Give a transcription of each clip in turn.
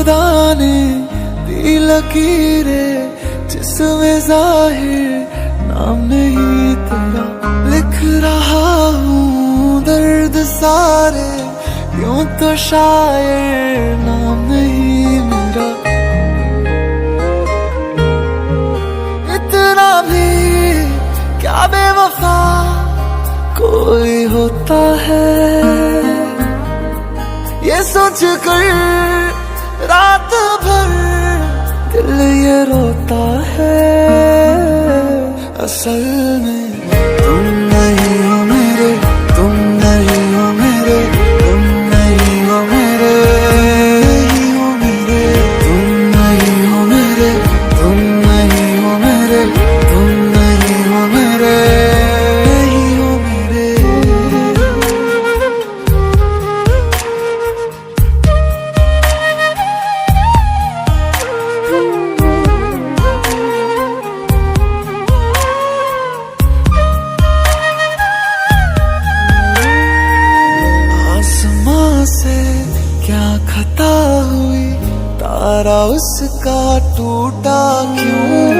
खुदा ने दी लकीरें जिसमें जाहिर नाम नहीं तेरा, लिख रहा हूँ दर्द सारे यूं तो शायर नाम नहीं मेरा। इतना भी क्या बेवफा कोई होता है, ये सोच कर रात भर दिल ये रोता है। असल में तुम नहीं हो मेरे, तुम नहीं हो मेरे, तुम नहीं हो मेरे, नहीं हो मेरे, तुम नहीं हो मेरे, तुम नहीं हो मेरे, तुम नहीं हो मेरे, नहीं हो मेरे। से क्या खता हुई, तारा उसका टूटा क्यों?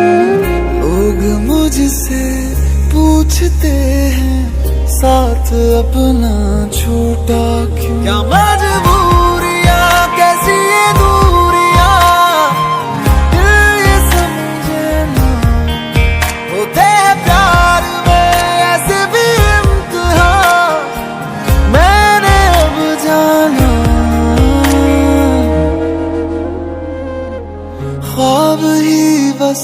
लोग मुझसे पूछते हैं साथ अपना छूटा क्यों? क्या मजबूरियां कैसी ये दूरियां, दिल ये समझे ना, होते हैं प्यार में ऐसे भी इम्तिहान। मैंने अब जाना ख्वाब ही बस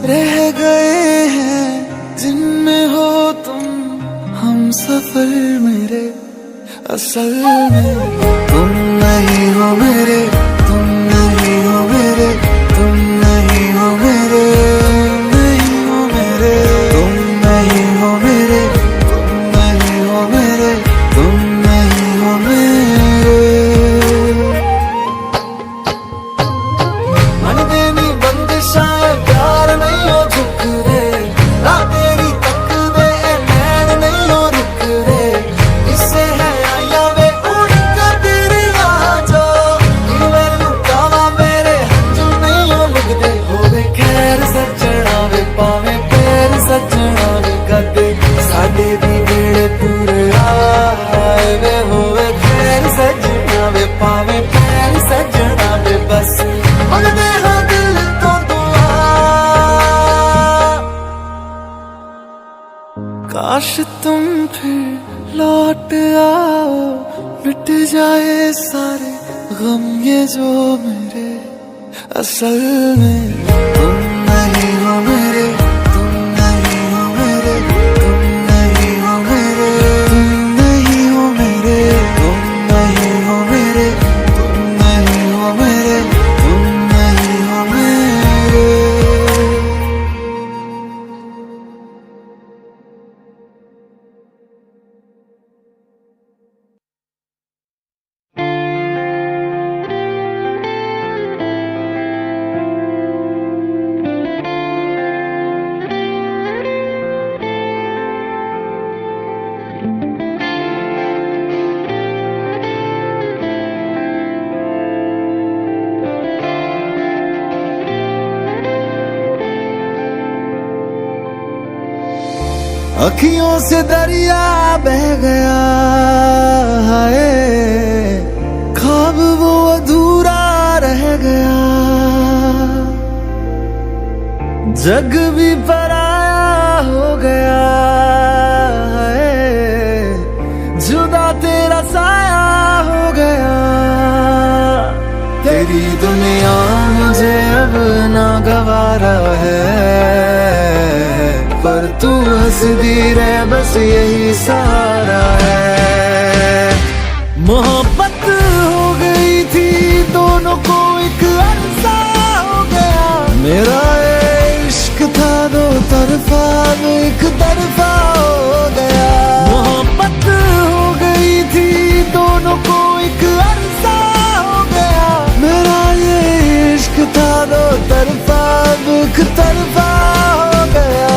रह गए हैं जिनमें हो तुम हम सफर मेरे। असल में तुम नहीं हो मेरे, तुम नहीं हो मेरे, तुम नहीं हो मेरे, नहीं हो मेरे, तुम नहीं हो मेरे, तुम नहीं हो मेरे, तुम नहीं हो मेरे। मन देनी बंदिशां प्यार नहीं हो झुक रे, रात तेरी तक दे नैन नहीं हो रुक रे। इससे है आया वे उड़ का तेरी आजो, मैं लुटावा मेरे हंजू नहीं हो लगदे। होवे खैर सजना वे पावे पैर सजना वे कदे, साडे भी वेड़े पूरे आए वे। होवे खैर सजना वे पावे पैर सजना वे, बस मंगदे हाँ दिल तो दुआ। काश तुम फिर लौट आओ, मिट जाए सारे गम ये जो मेरे। असल में तुम नहीं हो मेरे, तुम नहीं हो मेरे, तुम नहीं हो मेरे, तुम नहीं हो मेरे, तुम नहीं हो मेरे, तुम नहीं हो मेरे, तुम नहीं हो मेरे। अखियों से दरिया बह गया है, ख्वाब वो अधूरा रह गया। जग भी पराया हो गया है, जुदा तेरा साया हो गया। तेरी दुनिया मुझे अब ना गवारा है, पर तू हंसदी रह बस यही सहारा है। मोहब्बत हो गई थी दोनों को एक अरसा हो गया, मेरा इश्क था दो तरफा एक तरफा हो गया। मोहब्बत हो गई थी दोनों को एक अरसा हो गया, मेरा ये इश्क था दो तरफा एक तरफा हो गया।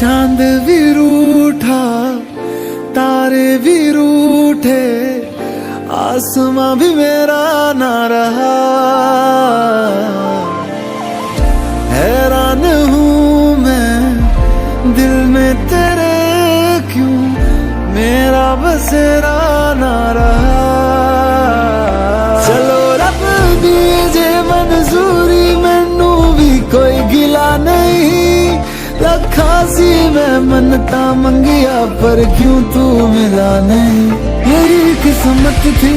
चांद भी रूठा, तारे भी रूठे, आसमां भी मेरा ना रहा। हैरान हूँ मैं दिल में तेरे, क्यों मेरा बसेरा ना रहा। चलो रब दीजे मंजूरी, मैनू भी कोई गिला नहीं। रखा सी मैं मनता मंगिया, पर क्यों तू मिला नहीं। यही किस्मत थी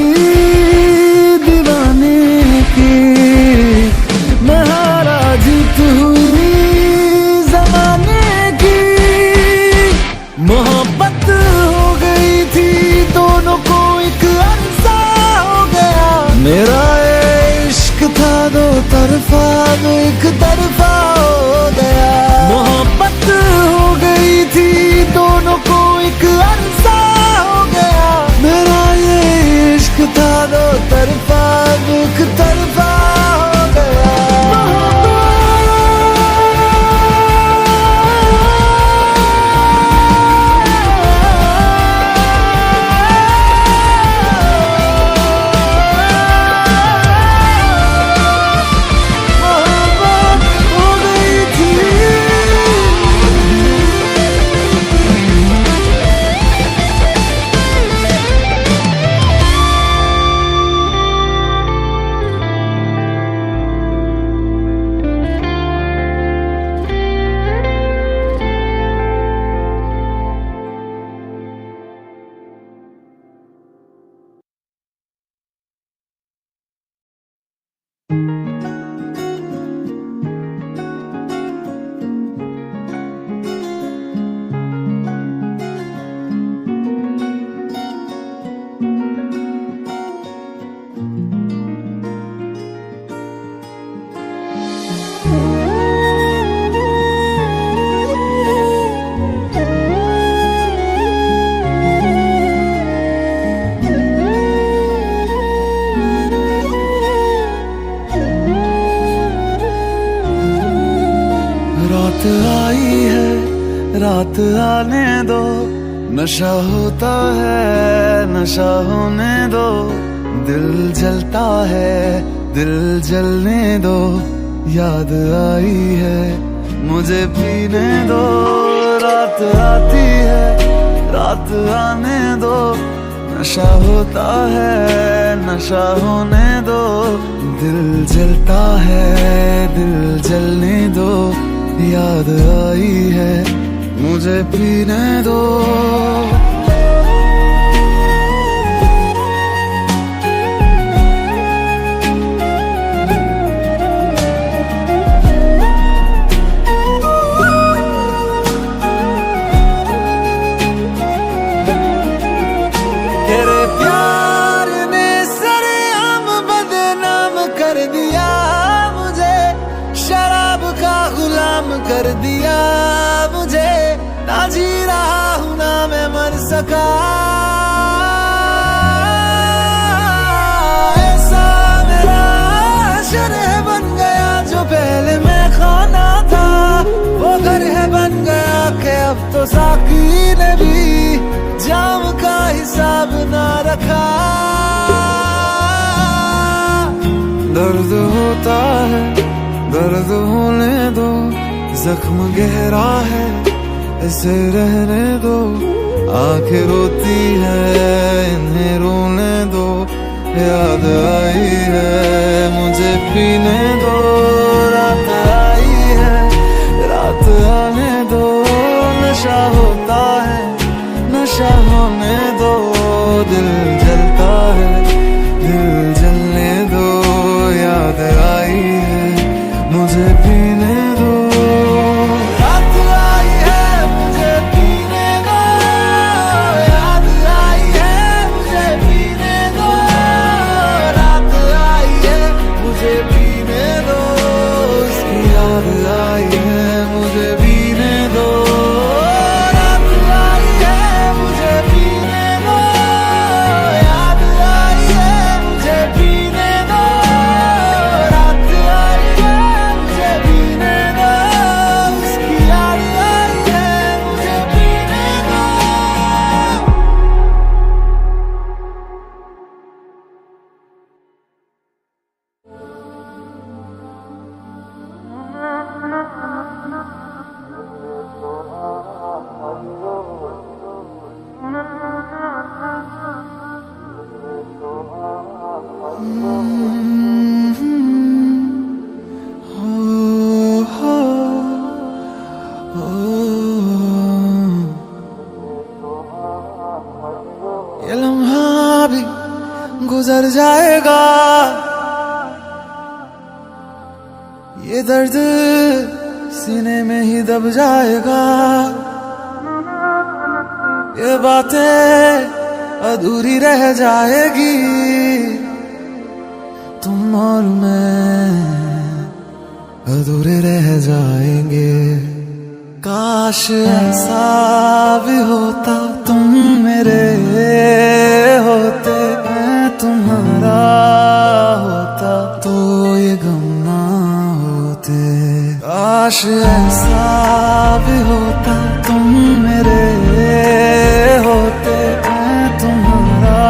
दीवाने की, मैं हारा जीत हुई जमाने की। मोहब्बत हो गई थी दोनों को, एक अरसा हो गया। मेरा इश्क था दो तरफा, वो एक तरफा हो गया। मोहब्बत हो गई थी दोनों को, एक अरसा हो गया। मेरा ये इश्क था दो तरफा, वो एक तरफा हो गया। रात आई है, रात आने दो, नशा होता है, नशा होने दो। दिल जलता है, दिल जलने दो। याद आई है, मुझे पीने दो। रात आती है, रात आने दो, नशा होता है, नशा होने दो। दिल जलता है, दिल जलने दो। याद आई है, मुझे पीने दो। तेरे प्यार ने सरेआम बदनाम कर दिया मुझे, शराब का गुलाम कर दिया मुझे। ना जी रहा हूं ना मैं मर सका, ऐसा मेरा शरह बन गया जो पहले मैं खाना था। वो घर है बन गया कि अब तो साकी ने भी जाम का हिसाब ना रखा। दर्द होता है, दर्द होने दो। जख्म गहरा है, इसे रहने दो। आंखें रोती है, इन्हें रोने दो। याद आई है, मुझे पीने दो। रात आई है, रात आने दो। नशा होता है, नशा होने दो। दिल जलता है, दिल जलने दो। याद आई है, मुझे पीने दो। रात आई है, मुझे पीने दो। याद आई है, मुझे पीने दो। रात आई है, मुझे पीने दो। उसकी याद आई है, मुझे पीने दो। रात आई है, मुझे पीने ओ, ये लम्हा भी गुजर जाएगा, ये दर्द सीने में ही दब जाएगा, ये बातें अधूरी रह जाएगी, तुम और मैं अधूरे रह जाएंगे। काश ऐसा भी होता तुम मेरे होते, मैं तुम्हारा होता तो ये गम ना होते। काश ऐसा भी होता तुम मेरे होते, मैं तुम्हारा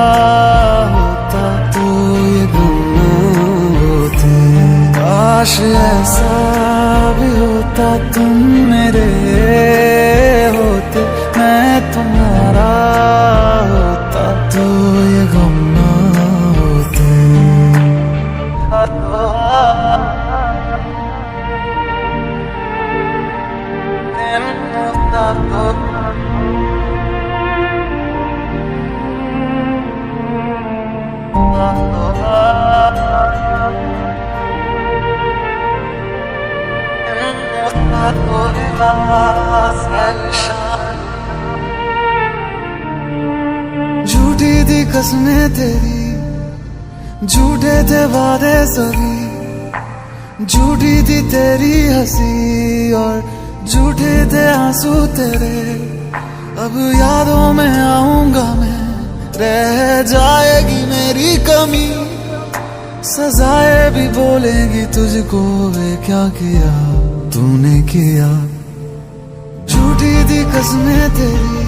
होता तो ये गम ना होते। काश ऐसा भी होता तुम मेरे होते, मैं तुम्हारा होता तो ये गम ना होते। झूठी थी कसमें तेरी, झूठे थे वादे सभी, झूठी थी तेरी हंसी और झूठे थे आंसू तेरे। अब यादों में आऊंगा मैं, रह जाएगी मेरी कमी, सजाएं भी बोलेगी तुझको, वे क्या किया तूने किया। झूठी थी कसमें तेरी,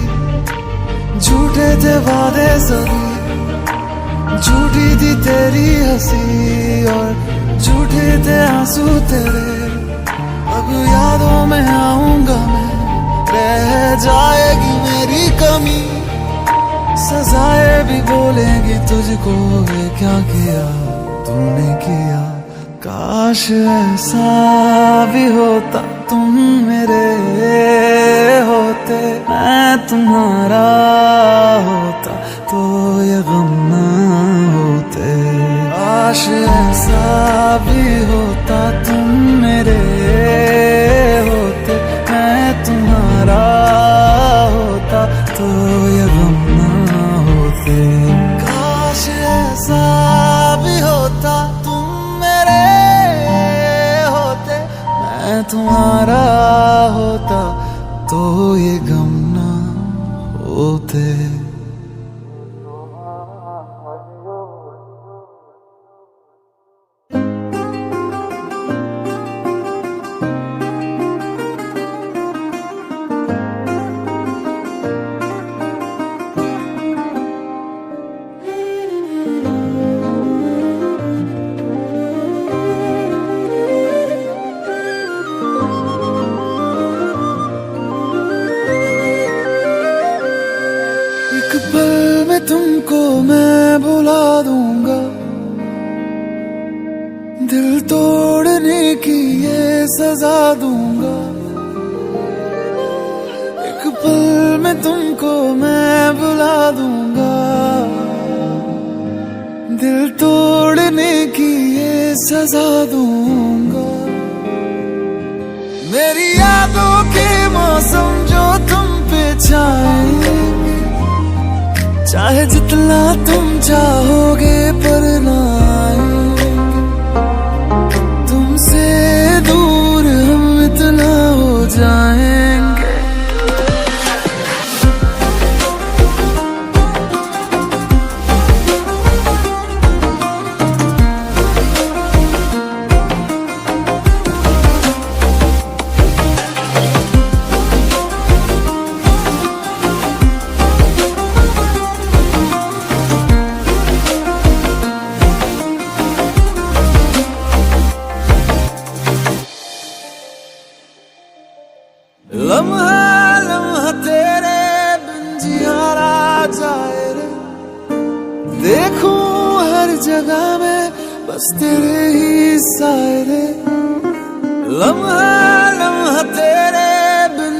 झूठे थे वादे सभी, झूठी थी तेरी हंसी और झूठे थे आंसू तेरे। अब यादों में आऊंगा मैं, रह जाएगी मेरी कमी, सजाएं भी बोलेंगी तुझको, ये क्या किया तूने किया। काश ऐसा भी होता तुम मेरे होते, मैं तुम्हारा होता तो ये गम ना होते। काश ऐसा भी होता तुम मेरे होते, मैं तुम्हारा होता तो ये गम ना होते। काश ऐसा भी होता तुम मेरे होते, मैं तुम्हारा होता तो ये गम ना होते। एक पल में तुमको मैं भुला दूंगा, दिल तोड़ने की ये सजा दूंगा। एक पल में तुमको मैं भुला दूंगा, दिल तोड़ने की ये सजा दूंगा। मेरी यादों के मौसम जो तुम पे छाएंगे, चाहे जितना तुम चाहोगे पर ना आएंगे। तुमसे दूर हम इतना हो जाएंगे, लम्हा लम्हा तेरे बिन जियारा जाए रे। देखूं हर जगह में बस तेरे ही साए रे। लम्हा लम्हा तेरे बिन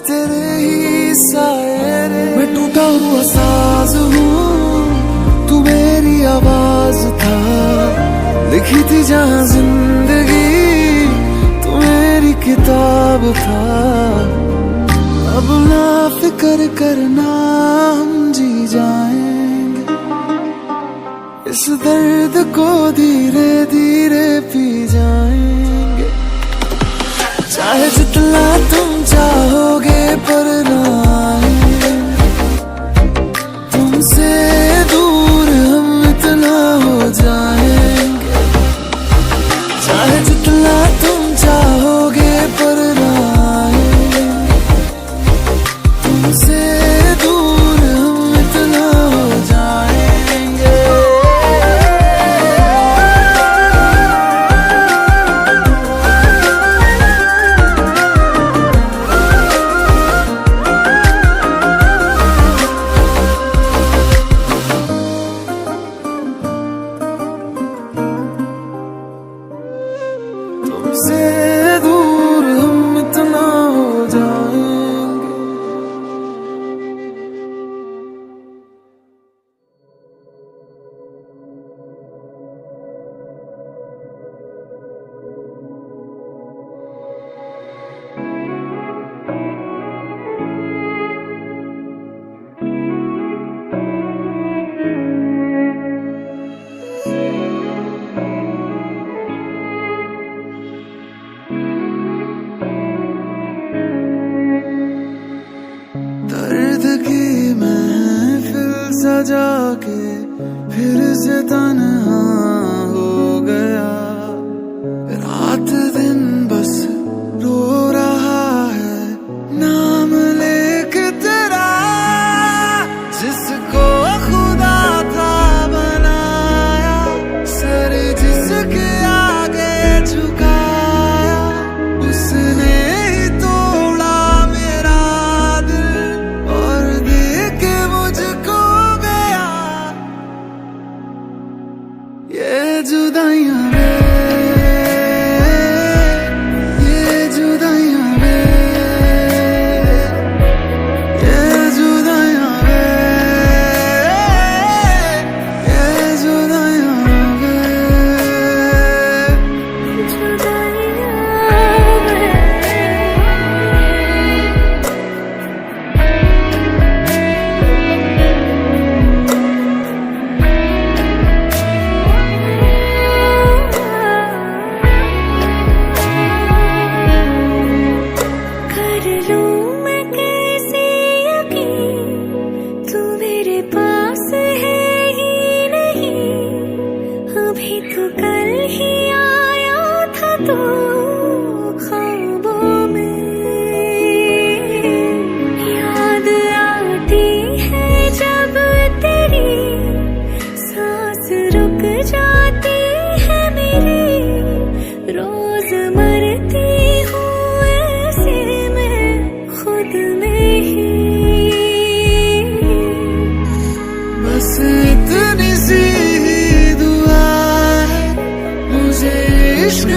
तेरे ही साए रे। मैं टूटा हुआ साज हूँ, तू मेरी आवाज था, लिखी थी जहाँ जिंदगी तू मेरी किताब था। अब ना फिक्र करना, हम जी जाएंगे इस दर्द को धीरे धीरे पी जाएंगे। चाहे जितना तुम चाहोगे पर ना आएंगे, तुमसे दूर हम इतना हो जाएंगे। चाहे जितना तुम चाहोगे पर ना आएंगे, तुमसे दूर हम इतना हो जाएंगे। तुमसे दूर हम इतना हो जाएंगे। दर्द की महफिल सजा के फिर से तन्हा हो गया। रात दिन बस रो रहा है नाम लेके तेरा, जिसको खुदा था बनाया, सर जिसके आगे झुकाया, उसने ही तोड़ा मेरा दिल और दे के मुझको गया। ये जुदाइयां वे, ये जुदाइयां वे, ये जुदाइयां वे, ये जुदाइयां वे। कर लूं मैं कैसे यकीन, तू मेरे पास है ही नहीं। अभी तो कल ही आया था तू ख्वाबों में। याद आती है जब तेरी, सांस रुक जाती है मेरी। रोज मरती हूँ ऐसे मैं खुद में ही। बस इतनी सी ही दुआ है मुझे इश्क